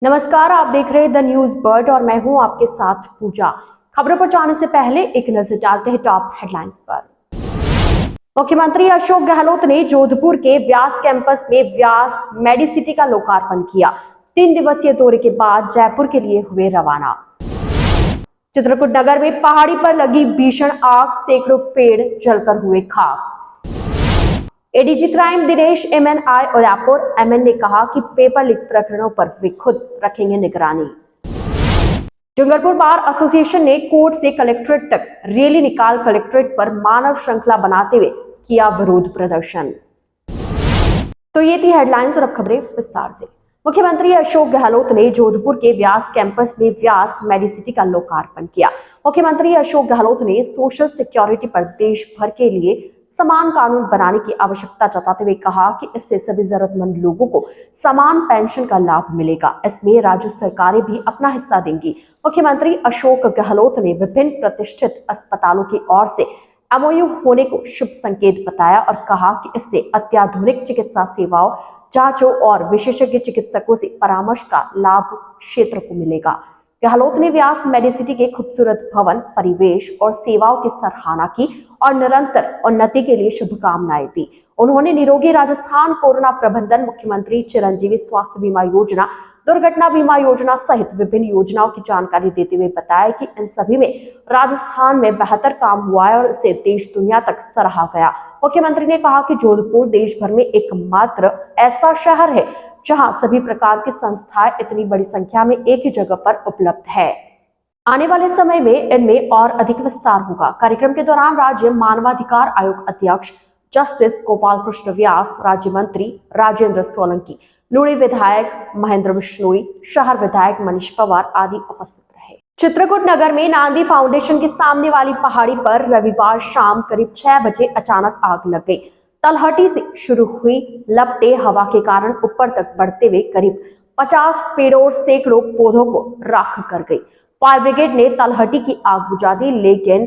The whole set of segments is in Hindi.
नमस्कार, आप देख रहे हैं द न्यूज बर्ड और मैं हूं आपके साथ पूजा। खबरों पर जाने से पहले एक नजर डालते हैं टॉप हेडलाइंस पर। मुख्यमंत्री अशोक गहलोत ने जोधपुर के व्यास कैंपस में व्यास मेडिसिटी का लोकार्पण किया। 3 दिवसीय दौरे के बाद जयपुर के लिए हुए रवाना। चित्रकूट नगर में पहाड़ी पर लगी भीषण आग, सैकड़ों पेड़ जलकर हुए खाक। ADG crime Dinesh MNI Udaipur MN ने कहा कि पेपर लीक प्रकरणों पर वे खुद रखेंगे निगरानी। डूंगरपुर बार एसोसिएशन ने कोर्ट से कलेक्ट्रेट तक रैली निकाल कलेक्ट्रेट पर मानव श्रृंखला बनाते हुए किया विरोध प्रदर्शन। तो ये थी हेडलाइंस और अब खबरें विस्तार से। मुख्यमंत्री अशोक गहलोत ने जोधपुर के व्यास कैंपस में व्यास मेडिसिटी का लोकार्पण किया। मुख्यमंत्री अशोक गहलोत ने सोशल सिक्योरिटी पर देश भर के लिए समान कानून बनाने की आवश्यकता जताते हुए कहा कि इससे सभी जरूरतमंद लोगों को समान पेंशन का लाभ मिलेगा। इसमें राज्य सरकारें भी अपना हिस्सा देंगी। मुख्यमंत्री अशोक गहलोत ने विभिन्न प्रतिष्ठित अस्पतालों की ओर से एमओयू होने को शुभ संकेत बताया और कहा कि इससे अत्याधुनिक चिकित्सा सेवाओं, जांचों और विशेषज्ञ चिकित्सकों से परामर्श का लाभ क्षेत्र को मिलेगा। गहलोत ने व्यास मेडिसिटी के खूबसूरत भवन, परिवेश और सेवाओं की सराहना की और निरंतर उन्नति के लिए शुभकामनाएं दी। उन्होंने निरोगी राजस्थान, कोरोना प्रबंधन, मुख्यमंत्री चिरंजीवी स्वास्थ्य बीमा योजना, दुर्घटना बीमा योजना सहित विभिन्न योजनाओं की जानकारी देते हुए बताया कि इन सभी में राजस्थान में बेहतर काम हुआ है और इसे देश दुनिया तक सराहा गया। मुख्यमंत्री ने कहा कि जोधपुर देश भर में एकमात्र ऐसा शहर है जहां सभी प्रकार की संस्थाएं इतनी बड़ी संख्या में एक ही जगह पर उपलब्ध है। आने वाले समय में इनमें और अधिक विस्तार होगा। कार्यक्रम के दौरान राज्य मानवाधिकार आयोग अध्यक्ष जस्टिस गोपाल कृष्ण व्यास, राज्य मंत्री राजेंद्र सोलंकी, लुड़ी विधायक महेंद्र बिश्नोई, शहर विधायक मनीष पवार आदि उपस्थित रहे। चित्रकूट नगर में नांदी फाउंडेशन के सामने वाली पहाड़ी पर रविवार शाम करीब 6 बजे अचानक आग लग गई। तलहटी से शुरू हुई लपटे हवा के कारण ऊपर तक बढ़ते हुए करीब 50 पेड़ों और सैकड़ों पौधों को राख कर गई। फायर ब्रिगेड ने तलहटी की आग बुझा दी, लेकिन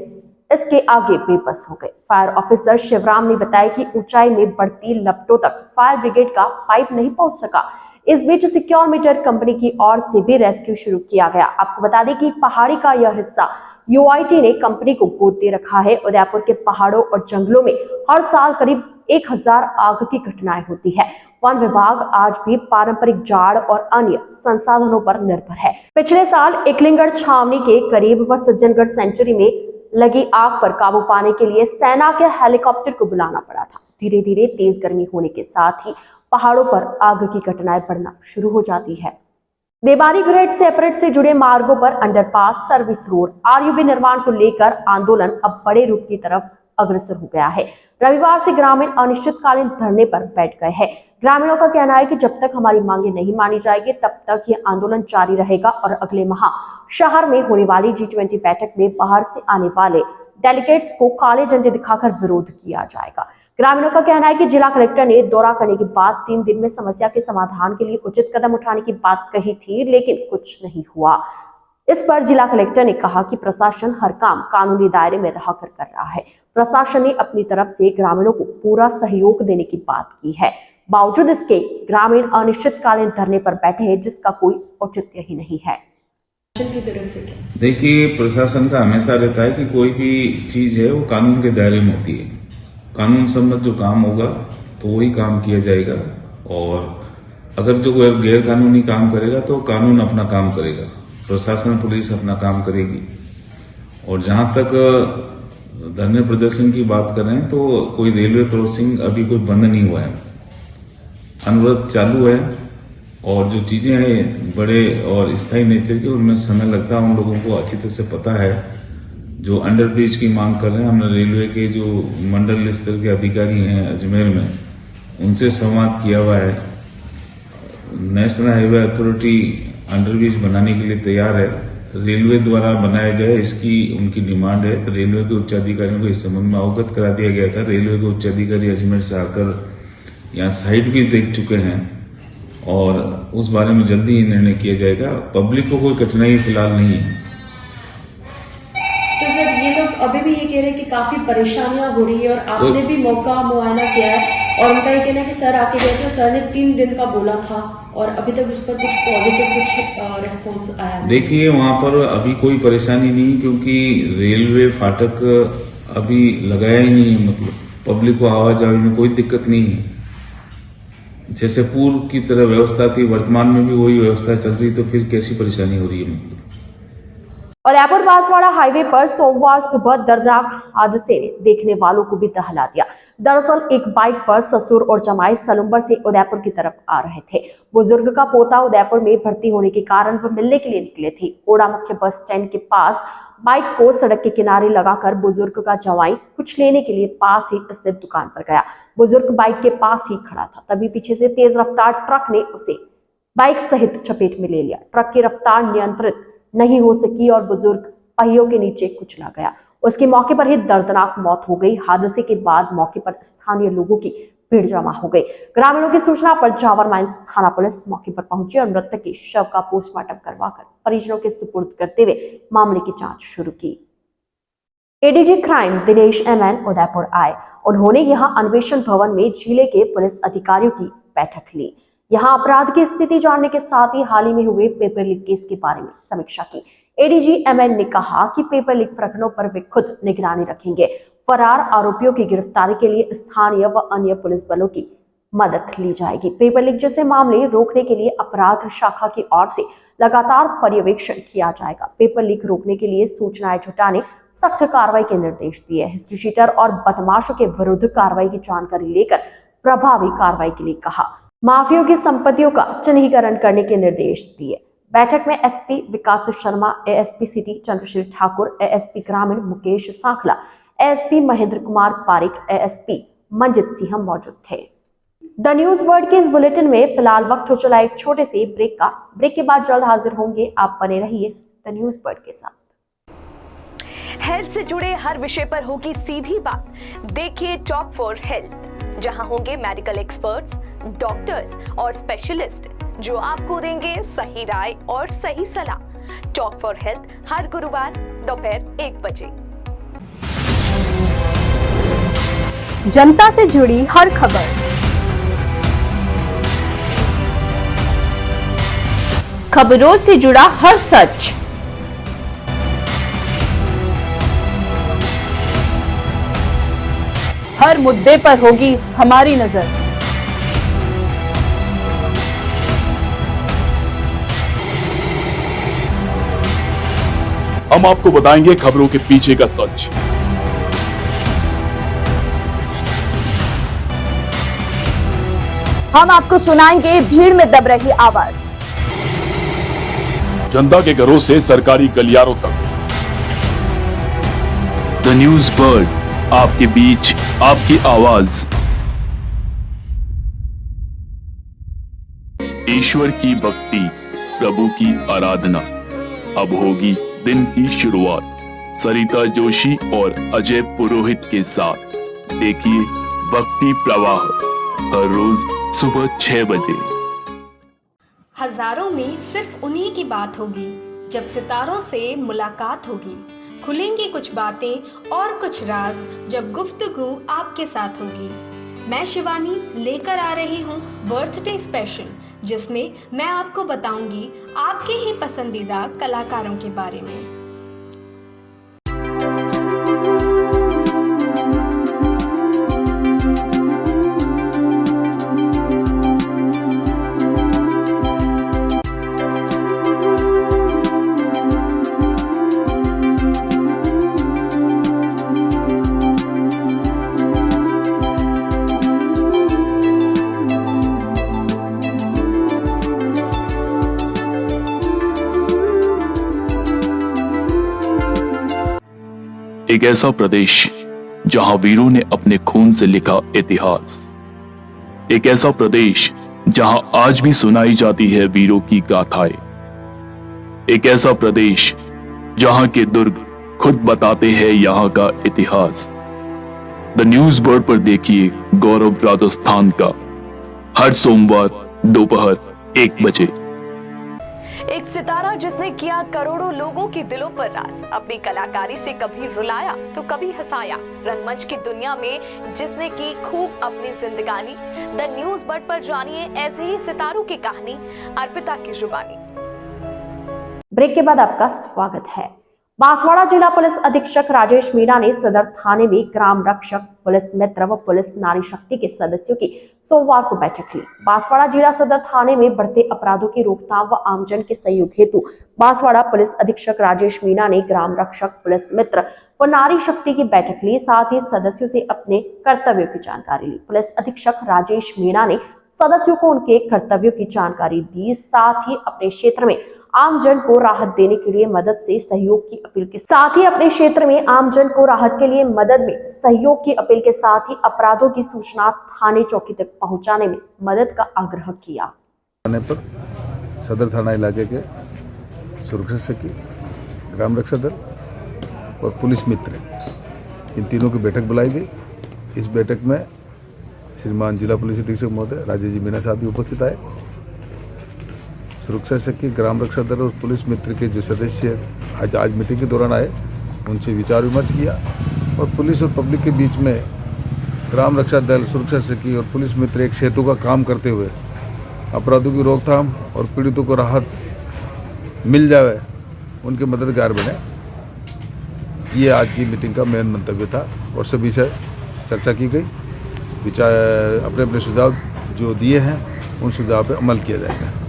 इसके आगे बेबस हो गए। फायर ऑफिसर शिवराम ने बताया कि ऊंचाई में बढ़ती लपटों तक फायर ब्रिगेड का पाइप नहीं पहुंच सका। इस बीच सिक्योर मीटर कंपनी की ओर से भी रेस्क्यू शुरू किया गया। आपको बता दें कि पहाड़ी का यह हिस्सा यूआईटी ने कंपनी को गोद दे रखा है। उदयपुर के पहाड़ों और जंगलों में हर साल करीब 1000 आग की घटनाएं होती है। वन विभाग आज भी पारंपरिक जाड़ और अन्य संसाधनों पर निर्भर है। पिछले साल एकलिंगगढ़ छावनी के करीब व सज्जनगढ़ सेंचुरी में लगी आग पर काबू पाने के लिए सेना के हेलीकॉप्टर को बुलाना पड़ा था। धीरे धीरे तेज गर्मी होने के साथ ही पहाड़ों पर आग की घटनाएं बढ़ना शुरू हो जाती है। बेबारी ग्रेड सेपरेट से जुड़े मार्गों पर अंडरपास, सर्विस रोड, आरयूबी निर्माण को लेकर आंदोलन अब बड़े रूप की तरफ अग्रसर हो गया है। रविवार से ग्रामीण अनिश्चितकालीन धरने पर बैठ गए हैं। ग्रामीणों का कहना है कि जब तक हमारी मांगे नहीं मानी जाएगी तब तक ये आंदोलन जारी रहेगा और अगले माह शहर में होने वाली G20 बैठक में बाहर से आने वाले डेलीगेट्स को काले झंडे दिखाकर विरोध किया जाएगा। ग्रामीणों का कहना है कि जिला कलेक्टर ने दौरा करने के बाद 3 दिन में समस्या के समाधान के लिए उचित कदम उठाने की बात कही थी, लेकिन कुछ नहीं हुआ। इस पर जिला कलेक्टर ने कहा कि प्रशासन हर काम कानूनी दायरे में रहकर कर रहा है। प्रशासन ने अपनी तरफ से ग्रामीणों को पूरा सहयोग देने की बात की है। बावजूद इसके ग्रामीण अनिश्चितकालीन धरने पर बैठे हैं, जिसका कोई औचित्य ही नहीं है। देखिए, प्रशासन का हमेशा रहता है कि कोई भी चीज है वो कानून के दायरे में होती है। कानून सम्मत जो काम होगा तो वही काम किया जाएगा, और अगर जो गैर कानूनी काम करेगा तो कानून अपना काम करेगा, प्रशासन पुलिस अपना काम करेगी। और जहां तक धरने प्रदर्शन की बात कर रहे हैं तो कोई रेलवे क्रॉसिंग अभी कोई बंद नहीं हुआ है, अनुरोध चालू है। और जो चीजें हैं बड़े और स्थायी नेचर की, उनमें समय लगता है। उन लोगों को अच्छी तरह से पता है। जो अंडरब्रिज की मांग कर रहे हैं, हमने रेलवे के जो मंडल स्तर के अधिकारी हैं अजमेर में, उनसे संवाद किया हुआ है। नेशनल हाईवे अथॉरिटी अंडरब्रिज बनाने के लिए तैयार है, रेलवे द्वारा बनाया जाए इसकी उनकी डिमांड है। तो रेलवे के उच्चाधिकारियों को इस संबंध में अवगत करा दिया गया था। रेलवे के उच्चाधिकारी अजमेर से आकर यहाँ साइट भी देख चुके हैं और उस बारे में जल्दी ही निर्णय किया जाएगा। पब्लिक को कोई कठिनाई फिलहाल नहीं है। तो सर, ये लोग अभी भी ये कह रहे हैं कि काफी परेशानियां हो रही है और आपने भी मौका मुआयना किया है और उनका ये कहना है कि सर आके गए थे, सर ने 3 दिन का बोला था और अभी तक उस पर कुछ पॉजिटिव कुछ रिस्पॉन्स आया नहीं। देखिए वहां पर अभी कोई परेशानी नहीं, क्योंकि रेलवे फाटक अभी लगाया ही नहीं है, मतलब पब्लिक को आवाजाही में कोई दिक्कत नहीं है। जैसे पूर्व की तरह व्यवस्था थी, वर्तमान में भी वही व्यवस्था चल रही, तो फिर कैसी परेशानी हो रही है मतलब। उदयपुर बांसवाड़ा हाईवे पर सोमवार सुबह दर्दनाक हादसे ने देखने वालों को भी दहला दिया। दरअसल एक बाइक पर ससुर और जमाई सलुम्बर से उदयपुर की तरफ आ रहे थे। बुजुर्ग का पोता उदयपुर में भर्ती होने के कारण वह मिलने के लिए निकले थे। ओड़ा मुख्य बस स्टैंड के पास बाइक को सड़क के किनारे लगाकर बुजुर्ग का जवाई कुछ लेने के लिए पास ही स्थित दुकान पर गया। बुजुर्ग बाइक के पास ही खड़ा था, तभी पीछे से तेज रफ्तार ट्रक ने उसे बाइक सहित चपेट में ले लिया। ट्रक की रफ्तार नियंत्रित नहीं हो सकी और बुजुर्ग पहियों के नीचे कुचला गया। उसकी मौके पर ही दर्दनाक मौत हो गई। हादसे के बाद मौके पर स्थानीय लोगों की भीड़ जमा हो गई। ग्रामीणों की सूचना पर जावर माइंस थाना पुलिस मौके पर पहुंची और मृतक के शव का पोस्टमार्टम करवाकर परिजनों के सुपुर्द करते हुए मामले की जांच शुरू की। ADG crime Dinesh MN Udaipur आए। उन्होंने यहां अन्वेषण भवन में जिले के पुलिस अधिकारियों की बैठक ली। यहां अपराध की स्थिति जानने के साथ ही हाल ही में हुए पेपर लीक केस के बारे में समीक्षा की। एडीजी एमएन ने कहा कि पेपर लीक प्रकरणों पर वे खुद निगरानी रखेंगे। फरार आरोपियों की गिरफ्तारी के लिए स्थानीय व अन्य पुलिस बलों की मदद ली जाएगी। पेपर लीक जैसे मामले रोकने के लिए अपराध शाखा की ओर से लगातार पर्यवेक्षण किया जाएगा। पेपर लीक रोकने के लिए सूचनाएं जुटाने, सख्त कार्रवाई के निर्देश दिए। हिस्ट्री शीटर और बदमाशों के विरुद्ध कार्रवाई की जानकारी लेकर प्रभावी कार्रवाई के लिए कहा। माफियों की संपत्तियों का चिन्हीकरण करने के निर्देश दिए। बैठक में SP Vikas Sharma, ASP city Chandrashil Thakur, ASP ग्रामीण मुकेश सांखला, एएसपी महेंद्र कुमार पारिक, एएसपी मंजित सिंह मौजूद थे। द न्यूज वर्ल्ड के इस बुलेटिन में फिलहाल वक्त हो चला एक छोटे से ब्रेक का। ब्रेक के बाद जल्द हाजिर होंगे। आप बने रहिए द न्यूज वर्ल्ड के साथ। हेल्थ से जुड़े हर विषय पर होगी सीधी बात। देखिए टॉक फॉर हेल्थ, जहां होंगे मेडिकल एक्सपर्ट्स, डॉक्टर्स और स्पेशलिस्ट जो आपको देंगे सही राय और सही सलाह। टॉक फॉर हेल्थ हर गुरुवार दोपहर 1 बजे। जनता से जुड़ी हर खबर, खबरों से जुड़ा हर सच, हर मुद्दे पर होगी हमारी नजर। हम आपको बताएंगे खबरों के पीछे का सच। हम आपको सुनाएंगे भीड़ में दब रही आवाज। जनता के घरों से सरकारी गलियारों तक। द न्यूज वर्ल्ड, आपके बीच, आपकी आवाज। ईश्वर की भक्ति, प्रभु की आराधना। अब होगी दिन की शुरुआत सरिता जोशी और अजय पुरोहित के साथ। देखिए भक्ति प्रवाह हर रोज सुबह 6 बजे। हजारों में सिर्फ उन्हीं की बात होगी जब सितारों से मुलाकात होगी। खुलेंगी कुछ बातें और कुछ राज जब गुफ्तगू आपके साथ होगी। मैं शिवानी लेकर आ रही हूँ बर्थडे स्पेशल, जिसमें मैं आपको बताऊंगी आपके ही पसंदीदा कलाकारों के बारे में। एक ऐसा प्रदेश जहां वीरों ने अपने खून से लिखा इतिहास। एक ऐसा प्रदेश जहां आज भी सुनाई जाती है वीरों की गाथाएं। एक ऐसा प्रदेश जहां के दुर्ग खुद बताते हैं यहां का इतिहास। द न्यूज वर्ल्ड पर देखिए गौरव राजस्थान का हर सोमवार दोपहर 1 बजे। एक सितारा जिसने किया करोड़ों लोगों की दिलों पर राज, अपनी कलाकारी से कभी रुलाया तो कभी हंसाया, रंगमंच की दुनिया में जिसने की खूब अपनी जिंदगानी। द न्यूज बर्ड पर जानिए ऐसे ही सितारों की कहानी, अर्पिता की जुबानी। ब्रेक के बाद आपका स्वागत है। बांसवाड़ा जिला पुलिस अधीक्षक राजेश मीणा ने सदर थाने में ग्राम रक्षक, पुलिस मित्र व पुलिस नारी शक्ति के सदस्यों की सोमवार को बैठक ली। बांसवाड़ा जिला सदर थाने में बढ़ते अपराधों की रोकथाम व आमजन के सहयोग हेतु बांसवाड़ा पुलिस अधीक्षक राजेश मीणा ने ग्राम रक्षक, पुलिस मित्र व नारी शक्ति की बैठक ली। साथ ही सदस्यों से अपने कर्तव्यों की जानकारी ली। पुलिस अधीक्षक राजेश मीणा ने सदस्यों को उनके कर्तव्यों की जानकारी दी। साथ ही अपने क्षेत्र में आमजन को राहत देने के लिए मदद से सहयोग की अपील के साथ ही अपने क्षेत्र में आमजन को राहत के लिए मदद में सहयोग की अपील के साथ ही अपराधों की सूचना थाने चौकी तक पहुंचाने में मदद का आग्रह किया। पर सदर थाना इलाके के सुरक्षा सखी, ग्राम रक्षा दल और पुलिस मित्र, इन तीनों की बैठक बुलाई गई। इस बैठक में श्रीमान जिला पुलिस अधीक्षक महोदय राजेश जी मीणा साहब भी उपस्थित आए। सुरक्षा सखी, ग्राम रक्षा दल और पुलिस मित्र के जो सदस्य आज मीटिंग के दौरान आए, उनसे विचार विमर्श किया और पुलिस और पब्लिक के बीच में ग्राम रक्षा दल, सुरक्षा सखी और पुलिस मित्र एक सेतु का काम करते हुए अपराधों की रोकथाम और पीड़ितों को राहत मिल जाए, उनके मददगार बने। ये आज की मीटिंग का मेन मंतव्य था और सभी से चर्चा की गई। विचार अपने अपने सुझाव जो दिए हैं, उन सुझाव पर अमल किया जाएगा।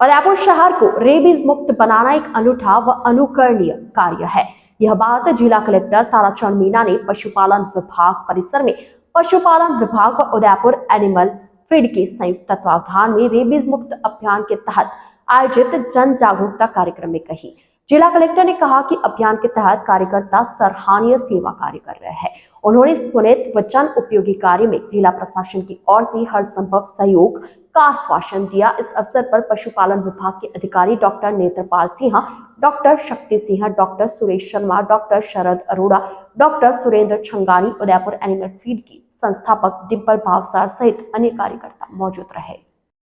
उदयपुर शहर को रेबीज मुक्त बनाना एक अनूठा व अनुकरणीय कार्य है। यह बात जिला कलेक्टर ताराचंद मीणा ने पशुपालन विभाग परिसर में पशुपालन विभाग व उदयपुर एनिमल फीड के संयुक्त तत्वावधान में रेबीज मुक्त अभियान के तहत आयोजित जन जागरूकता कार्यक्रम में कही। जिला कलेक्टर ने कहा कि अभियान के तहत कार्यकर्ता सराहनीय सेवा कार्य कर रहे हैं। उन्होंने इस पुनीत व जन उपयोगी कार्य में जिला प्रशासन की ओर से हर संभव सहयोग का आश्वासन दिया। इस अवसर पर पशुपालन विभाग के अधिकारी doctor Netrapal Singh, doctor Shakti Singh, doctor Suresh Sharma, doctor Sharad Arora, doctor Surendra Changani, Udaipur animal feed की संस्थापक डिम्पल भावसार सहित अन्य कार्यकर्ता मौजूद रहे।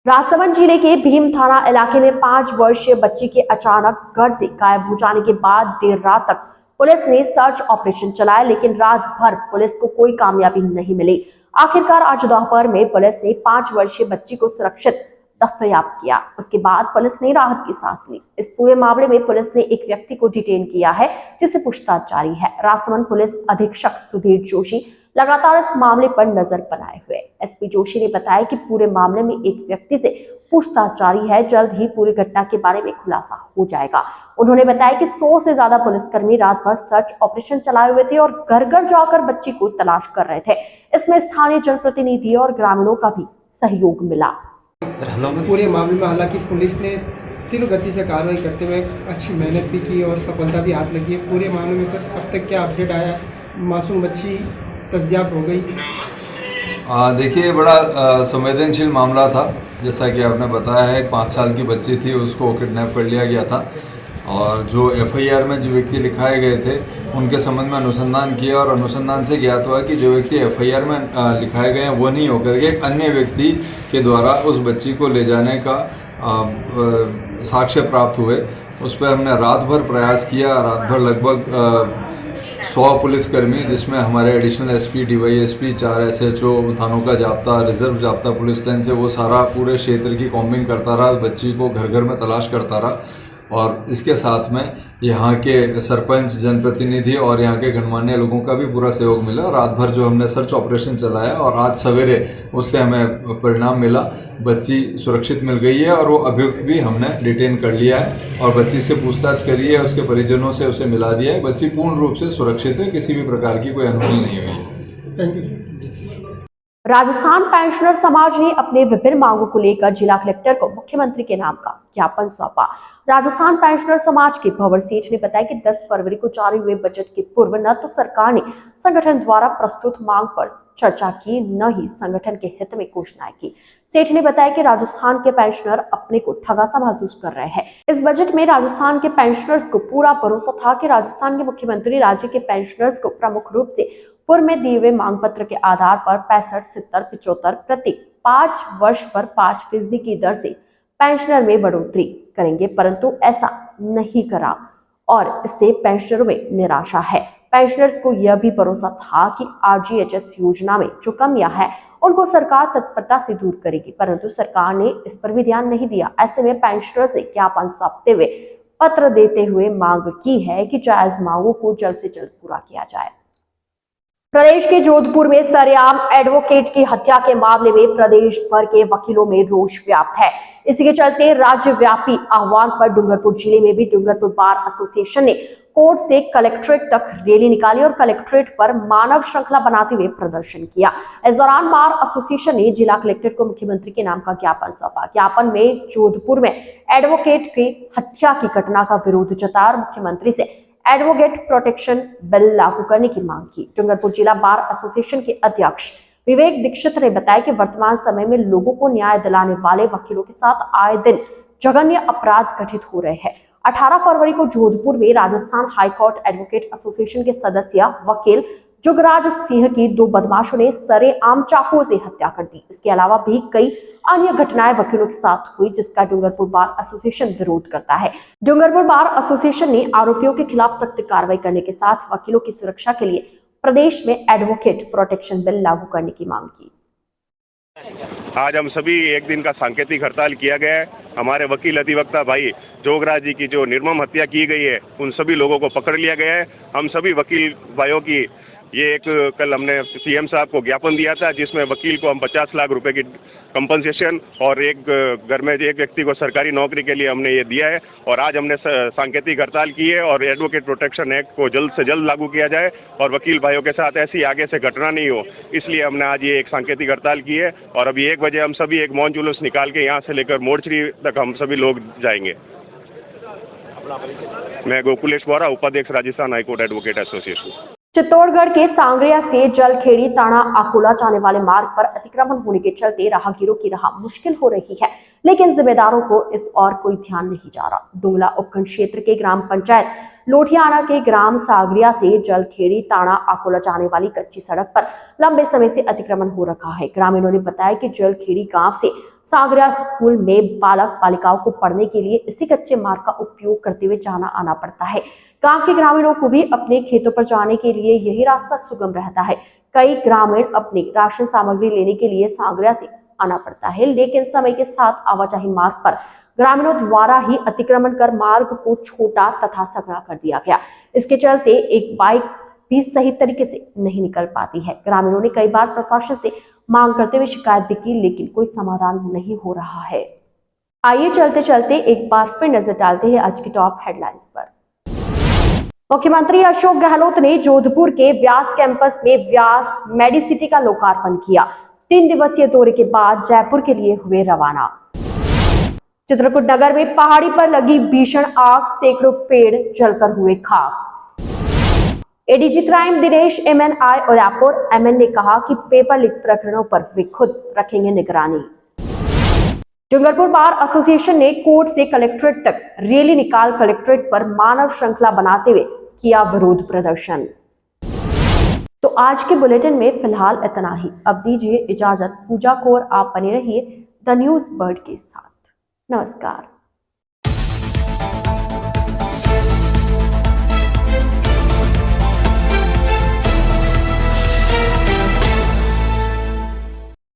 राजसमंद जिले के भीम थाना इलाके में 5 वर्षीय बच्ची के अचानक घर से गायब हो जाने के बाद देर रात तक पुलिस ने सर्च ऑपरेशन चलाया, लेकिन रात भर पुलिस को कोई कामयाबी नहीं मिली। आखिरकार आज दोपहर में पुलिस ने 5 वर्षीय बच्ची को सुरक्षित दस्तयाब किया। उसके बाद पुलिस ने राहत की सांस ली। इस पूरे मामले में पुलिस ने एक व्यक्ति को डिटेन किया है, जिसे पूछताछ जारी है। राजसमंद पुलिस अधीक्षक सुधीर जोशी लगातार इस मामले पर नजर बनाए हुए। एसपी जोशी ने बताया कि पूरे मामले में एक व्यक्ति से पूछताछ जारी है। जल्द ही पूरी घटना के बारे में खुलासा हो जाएगा। उन्होंने बताया कि 100 से ज्यादा पुलिसकर्मी रात भर सर्च ऑपरेशन चलाए हुए थे और घर घर जाकर बच्ची को तलाश कर रहे थे। इसमें स्थानीय जनप्रतिनिधि और ग्रामीणों का भी सहयोग मिला। पूरे मामले में हालांकि पुलिस ने तीव्र गति से कार्रवाई करते हुए अच्छी मेहनत भी की और सफलता भी हाथ लगी है। पूरे मामले में सर अब तक क्या अपडेट आया? मासूम बच्ची दस्तयाब हो गई। देखिए, बड़ा संवेदनशील मामला था। जैसा कि आपने बताया है, 5 साल की बच्ची थी, उसको किडनैप कर लिया गया था और जो एफआईआर में जो व्यक्ति लिखाए गए थे उनके संबंध में अनुसंधान किया और अनुसंधान से ज्ञात हुआ कि जो व्यक्ति एफआईआर में लिखाए गए हैं वो नहीं होकर के अन्य व्यक्ति के द्वारा उस बच्ची को ले जाने का साक्ष्य प्राप्त हुए। उस पर हमने रात भर प्रयास किया। रात भर लगभग 100 पुलिसकर्मी, जिसमें हमारे एडिशनल एसपी, डीवाईएसपी, 4 एसएचओ, थानों का जाब्ता, रिजर्व जाब्ता पुलिस लाइन से वो सारा पूरे क्षेत्र की कॉम्बिंग करता रहा, बच्ची को घर घर में तलाश करता रहा। और इसके साथ में यहाँ के सरपंच, जनप्रतिनिधि और यहाँ के गणमान्य लोगों का भी पूरा सहयोग मिला। रात भर जो हमने सर्च ऑपरेशन चलाया और आज सवेरे उससे हमें परिणाम मिला, बच्ची सुरक्षित मिल गई है और वो अभियुक्त भी हमने डिटेन कर लिया है और बच्ची से पूछताछ करी है, उसके परिजनों से उसे मिला दिया है। बच्ची पूर्ण रूप से सुरक्षित है, किसी भी प्रकार की कोई अनहोनी नहीं हुई है। Thank you sir. Rajasthan pensioner समाज ने अपने विभिन्न मांगों को लेकर जिला कलेक्टर को मुख्यमंत्री के नाम का ज्ञापन सौंपा। राजस्थान पेंशनर समाज के भंवर सेठ ने बताया कि 10 फरवरी को जारी हुए बजट के पूर्व न तो सरकार ने संगठन द्वारा प्रस्तुत मांग पर चर्चा की, न ही संगठन के हित में घोषणाएं की। सेठ ने बताया कि राजस्थान के पेंशनर अपने को ठगा सा महसूस कर रहे हैं। इस बजट में राजस्थान के पेंशनर्स को पूरा भरोसा था कि राजस्थान के मुख्यमंत्री राज्य के पेंशनर्स को प्रमुख रूप से पूर्व में दिए हुए मांग पत्र के आधार पर 65, 70, 75 प्रति 5 वर्ष पर 5% की दर से पेंशनर में बढ़ोतरी करेंगे, परंतु ऐसा नहीं करा और इससे पेंशनरों में निराशा है। पेंशनर्स को यह भी भरोसा था कि RGHS योजना में जो कमियां है उनको सरकार तत्परता से दूर करेगी, परंतु सरकार ने इस पर भी ध्यान नहीं दिया। ऐसे में पेंशनर्स से ज्ञापन सौंपते हुए पत्र देते हुए मांग की है कि जायज मांगों को जल्द से जल्द पूरा किया जाए। प्रदेश के जोधपुर में सरेआम एडवोकेट की हत्या के मामले में प्रदेश भर के वकीलों में रोष व्याप्त है। इसी के चलते राज्यव्यापी आह्वान पर डूंगरपुर जिले में भी डूंगरपुर बार एसोसिएशन ने कोर्ट से कलेक्ट्रेट तक रैली निकाली और कलेक्ट्रेट पर मानव श्रृंखला बनाते हुए प्रदर्शन किया। इस दौरान बार एसोसिएशन ने जिला कलेक्टर को मुख्यमंत्री के नाम का ज्ञापन सौंपा। ज्ञापन में जोधपुर में एडवोकेट की हत्या की घटना का विरोध जताया और मुख्यमंत्री से एडवोकेट प्रोटेक्शन बिल लागू करने की मांग की। डूंगरपुर जिला बार एसोसिएशन के अध्यक्ष विवेक दीक्षित ने बताया कि वर्तमान समय में लोगों को न्याय दिलाने वाले वकीलों के साथ आए दिन जघन्य अपराध घटित हो रहे हैं। 18 फरवरी को जोधपुर में राजस्थान हाईकोर्ट एडवोकेट एसोसिएशन के सदस्य वकील जुगराज सिंह की 2 बदमाशों ने सरेआम चाकुओं से हत्या कर दी। इसके अलावा भी कई अन्य घटनाएं वकीलों के साथ हुई, जिसका डूंगरपुर बार एसोसिएशन विरोध करता है। डूंगरपुर बार एसोसिएशन ने आरोपियों के खिलाफ सख्त कार्रवाई करने के साथ वकीलों की सुरक्षा के लिए प्रदेश में एडवोकेट प्रोटेक्शन बिल लागू करने की मांग की। आज हम सभी एक दिन का सांकेतिक हड़ताल किया गया है। हमारे वकील अधिवक्ता भाई जोगराज जी की जो निर्मम हत्या की गई है, उन सभी लोगों को पकड़ लिया गया है। हम सभी वकील भाइयों की ये एक कल हमने CM साहब को ज्ञापन दिया था, जिसमें वकील को हम 50 लाख रुपए की कंपनसेशन और एक घर में एक व्यक्ति को सरकारी नौकरी के लिए हमने ये दिया है। और आज हमने सांकेतिक हड़ताल की है और एडवोकेट प्रोटेक्शन एक्ट को जल्द से जल्द लागू किया जाए और वकील भाइयों के साथ ऐसी आगे से घटना नहीं हो, इसलिए हमने आज ये एक सांकेतिक हड़ताल की है। और अभी 1 बजे हम सभी एक मौन जुलूस निकाल के यहाँ से लेकर मोर्चरी तक हम सभी लोग जाएंगे। मैं गोकुलेश बोरा, उपाध्यक्ष Rajasthan high court advocate association. Chittorgarh के सांगरिया से जलखेड़ी ताना अकोला जाने वाले मार्ग पर अतिक्रमण होने के चलते राहगीरों की राह मुश्किल हो रही है, लेकिन जिम्मेदारों को इस और कोई ध्यान नहीं जा रहा। डुंगला उपखंड क्षेत्र के ग्राम पंचायत लोठियाना के ग्राम सांगरिया से जलखेड़ी ताना अकोला जाने वाली कच्ची सड़क पर लंबे समय से अतिक्रमण हो रखा है। ग्रामीणों ने बताया कि जलखेड़ी गांव से सांगरिया स्कूल में बालक बालिकाओं को पढ़ने के लिए इसी कच्चे मार्ग का उपयोग करते हुए जाना आना पड़ता है। गांव के ग्रामीणों को भी अपने खेतों पर जाने के लिए यही रास्ता सुगम रहता है। कई ग्रामीण अपनी राशन सामग्री लेने के लिए सांगरिया से आना पड़ता है, लेकिन समय के साथ आवाजाही मार्ग पर ग्रामीणों द्वारा ही अतिक्रमण कर मार्ग को छोटा तथा संकरा कर दिया गया। इसके चलते एक बाइक भी सही तरीके से नहीं निकल पाती है। ग्रामीणों ने कई बार प्रशासन से मांग करते हुए शिकायत भी की, लेकिन कोई समाधान नहीं हो रहा है। आइए चलते चलते एक बार फिर नजर डालते हैं आज की टॉप हेडलाइंस पर। मुख्यमंत्री अशोक गहलोत ने जोधपुर के व्यास कैंपस में व्यास मेडिसिटी का लोकार्पण किया। 3 दिवसीय दौरे के बाद जयपुर के लिए हुए रवाना। चित्रकूट नगर में पहाड़ी पर लगी भीषण आग, सैकड़ों पेड़ जलकर हुए खाक। ADG crime Dinesh MNI Udaipur MN ने कहा कि पेपर लीक प्रकरणों पर वे खुद रखेंगे निगरानी। डूंगरपुर बार एसोसिएशन ने कोर्ट से कलेक्ट्रेट तक रैली निकाल कलेक्ट्रेट पर मानव श्रृंखला बनाते हुए किया विरोध प्रदर्शन। तो आज के बुलेटिन में फिलहाल इतना ही। अब दीजिए इजाजत। पूजा कौर आप बने रहिए द न्यूज बर्ड के साथ। नमस्कार।